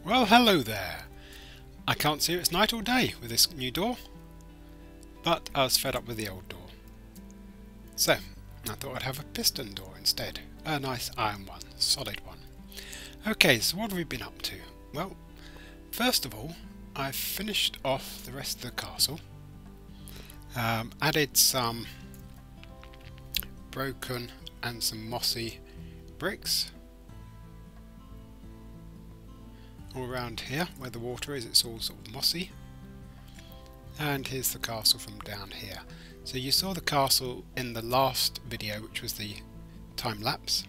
Well, hello there. I can't see if it's night or day with this new door, but I was fed up with the old door. So, I thought I'd have a piston door instead. A nice iron one, solid one. Okay, so what have we been up to? Well, first of all, I've finished off the rest of the castle. Added some broken and some mossy bricks. All around here where the water is, it's all sort of mossy. And here's the castle from down here. So you saw the castle in the last video, which was the time-lapse.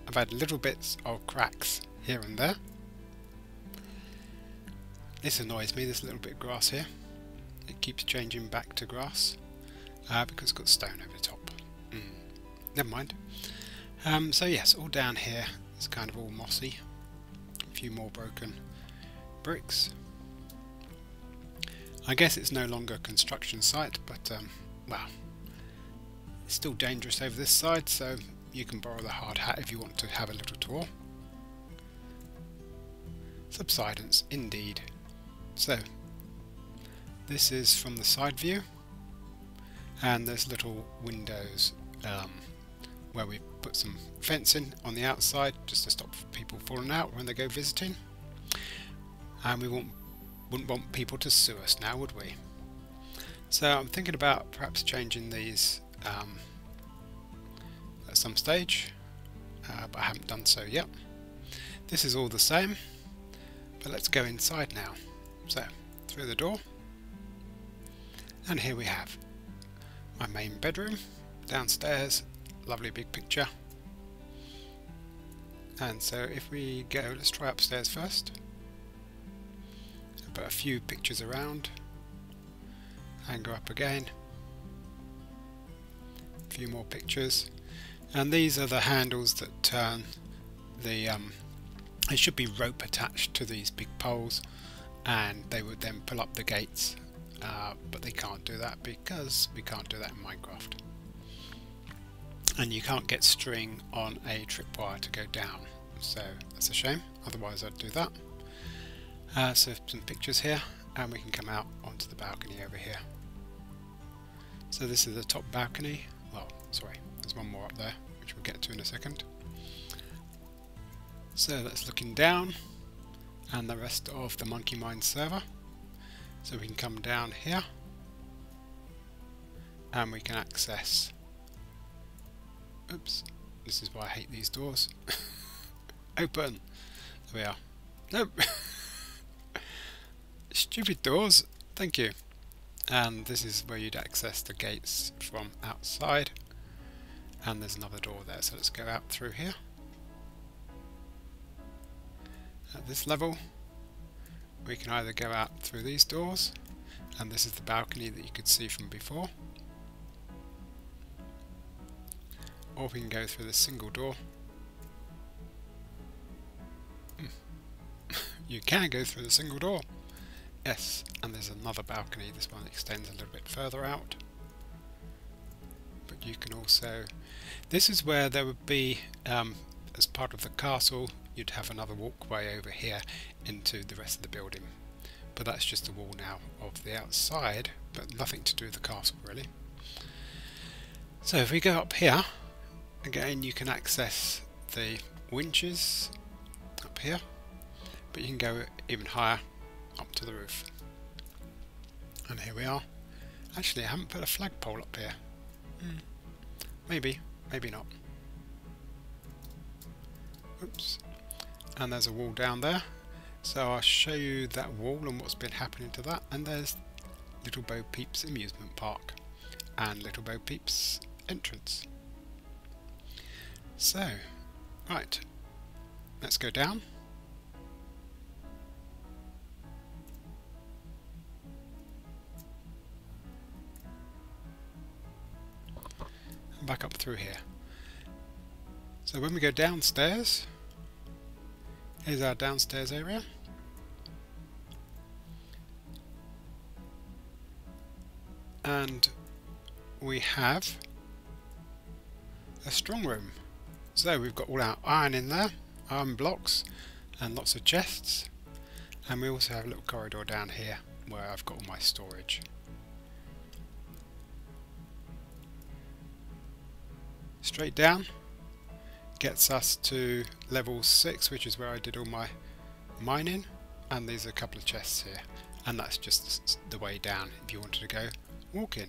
I've had little bits of cracks here and there. This annoys me, this little bit of grass here. It keeps changing back to grass because it's got stone over the top. Never mind. So yes, all down here it's kind of all mossy. A few more broken bricks. I guess it's no longer a construction site, but well, it's still dangerous over this side, so you can borrow the hard hat if you want to have a little tour. Subsidence indeed. So this is from the side view, and there's little windows where we put some fencing on the outside just to stop people falling out when they go visiting. And we wouldn't want people to sue us now, would we? So I'm thinking about perhaps changing these at some stage, but I haven't done so yet. This is all the same, but let's go inside now. So through the door, and here we have my main bedroom downstairs. Lovely big picture. And so if we go, let's try upstairs first. Put a few pictures around and go up again. A few more pictures, and these are the handles that turn the there should be rope attached to these big poles, and they would then pull up the gates, but they can't do that because we can't do that in Minecraft. And you can't get string on a tripwire to go down, so that's a shame, otherwise I'd do that. So some pictures here, and we can come out onto the balcony over here. So this is the top balcony. Well, sorry, there's one more up there which we'll get to in a second. So that's looking down, and the rest of the Monkey Mine server. So we can come down here and we can access, oops, this is why I hate these doors. Open. There we are. Nope. Stupid doors. Thank you. And this is where you'd access the gates from outside. And there's another door there, so let's go out through here. At this level, we can either go out through these doors, and this is the balcony that you could see from before, or we can go through the single door. You can go through the single door, yes, and there's another balcony. This one extends a little bit further out, but you can also, this is where there would be, as part of the castle, you'd have another walkway over here into the rest of the building, but that's just a wall now of the outside, but nothing to do with the castle really. So if we go up here, again you can access the winches up here, but you can go even higher up to the roof. And here we are. Actually, I haven't put a flagpole up here. Maybe, maybe not. Oops. And there's a wall down there, so I'll show you that wall and what's been happening to that. And there's Little Bo Peep's amusement park and Little Bo Peep's entrance. So, right, let's go down. And back up through here. So when we go downstairs, here's our downstairs area. And we have a strong room. So we've got all our iron in there, iron blocks, and lots of chests, and we also have a little corridor down here where I've got all my storage. Straight down gets us to level 6, which is where I did all my mining, and there's a couple of chests here, and that's just the way down if you wanted to go walking.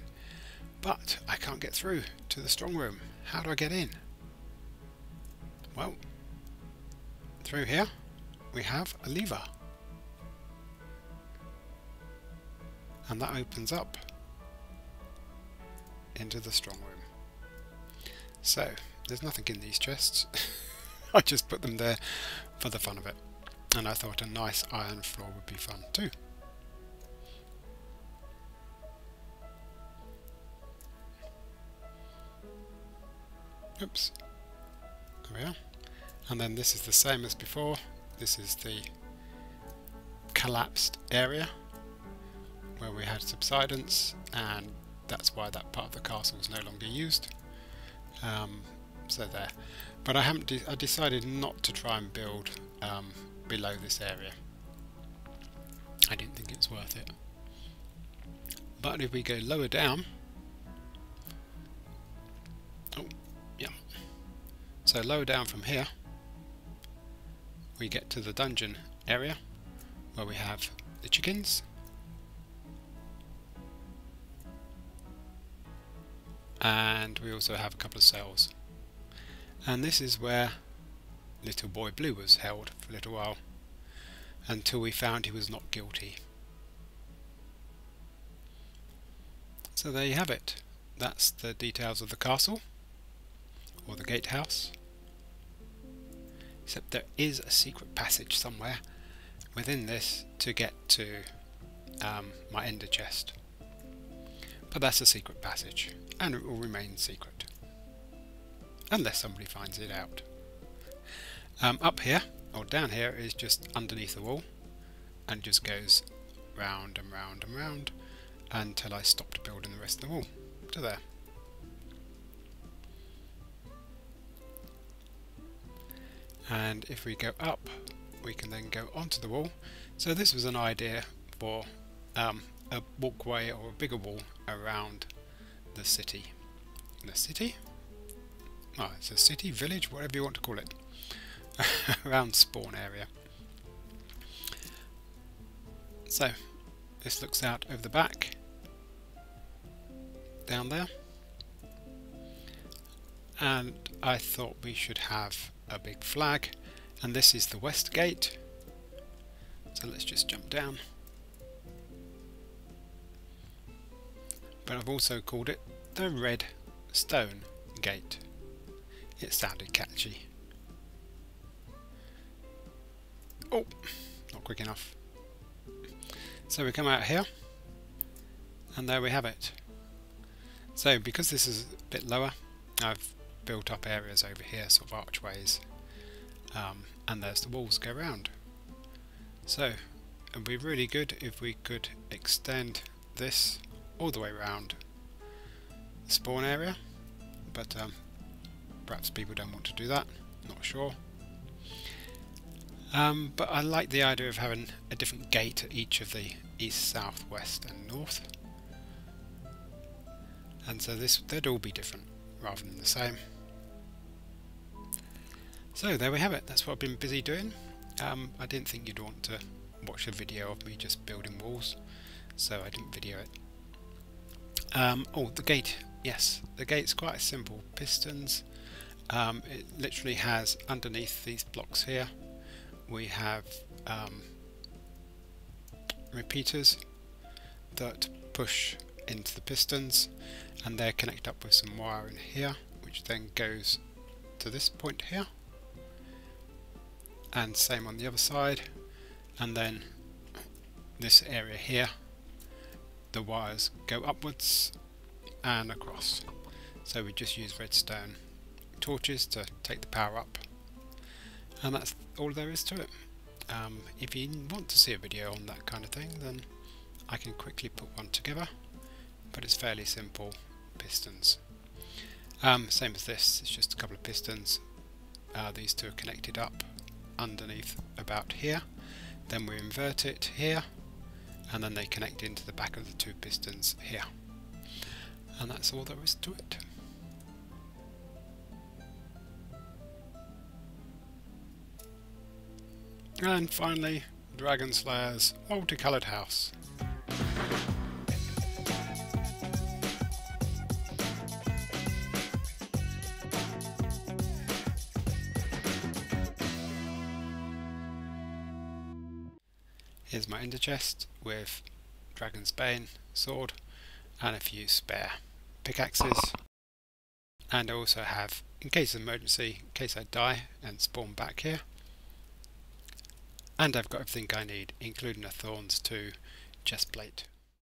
But I can't get through to the strong room. How do I get in? Well, through here we have a lever, and that opens up into the strong room. So there's nothing in these chests. I just put them there for the fun of it, and I thought a nice iron floor would be fun too. Oops, there we are. And then this is the same as before. This is the collapsed area where we had subsidence, and that's why that part of the castle is no longer used. So there, but I decided not to try and build below this area. I didn't think it's worth it. But if we go lower down, oh yeah, so lower down from here we get to the dungeon area where we have the chickens, and we also have a couple of cells. And this is where little boy Blue was held for a little while, until we found he was not guilty. So there you have it. That's the details of the castle, or the gatehouse. Except there is a secret passage somewhere within this to get to my ender chest. But that's a secret passage, and it will remain secret unless somebody finds it out. Up here, or down here, is just underneath the wall, and just goes round and round and round until I stopped building the rest of the wall to there. And if we go up, we can then go onto the wall. So this was an idea for a walkway or a bigger wall around the city. The city? Oh, it's a city, village, whatever you want to call it. Around spawn area. So this looks out over the back, down there, and I thought we should have a big flag, and this is the west gate. So let's just jump down. But I've also called it the red stone gate. It sounded catchy. Oh, not quick enough. So we come out here, and there we have it. So because this is a bit lower, I've built up areas over here, sort of archways, and there's the walls go round. So it would be really good if we could extend this all the way around the spawn area, but perhaps people don't want to do that, not sure. But I like the idea of having a different gate at each of the east, south, west and north, and so they'd all be different rather than the same. So there we have it. That's what I've been busy doing. I didn't think you'd want to watch a video of me just building walls, so I didn't video it. Oh, the gate. Yes, the gate's quite simple. Pistons. It literally has underneath these blocks here, we have repeaters that push into the pistons, and they're connected up with some wire in here, which then goes to this point here, and same on the other side, and then this area here, the wires go upwards and across. So we just use redstone torches to take the power up, and that's all there is to it. If you want to see a video on that kind of thing, then I can quickly put one together, but it's fairly simple pistons. Same as this, it's just a couple of pistons. These two are connected up underneath about here. Then we invert it here, and then they connect into the back of the two pistons here. And that's all there is to it. And finally, Dragon Slayer's multicoloured house. Here's my ender chest with Dragon's Bane sword and a few spare pickaxes. And I also have, in case of emergency, in case I die and spawn back here. And I've got everything I need, including a Thorns 2 chest plate.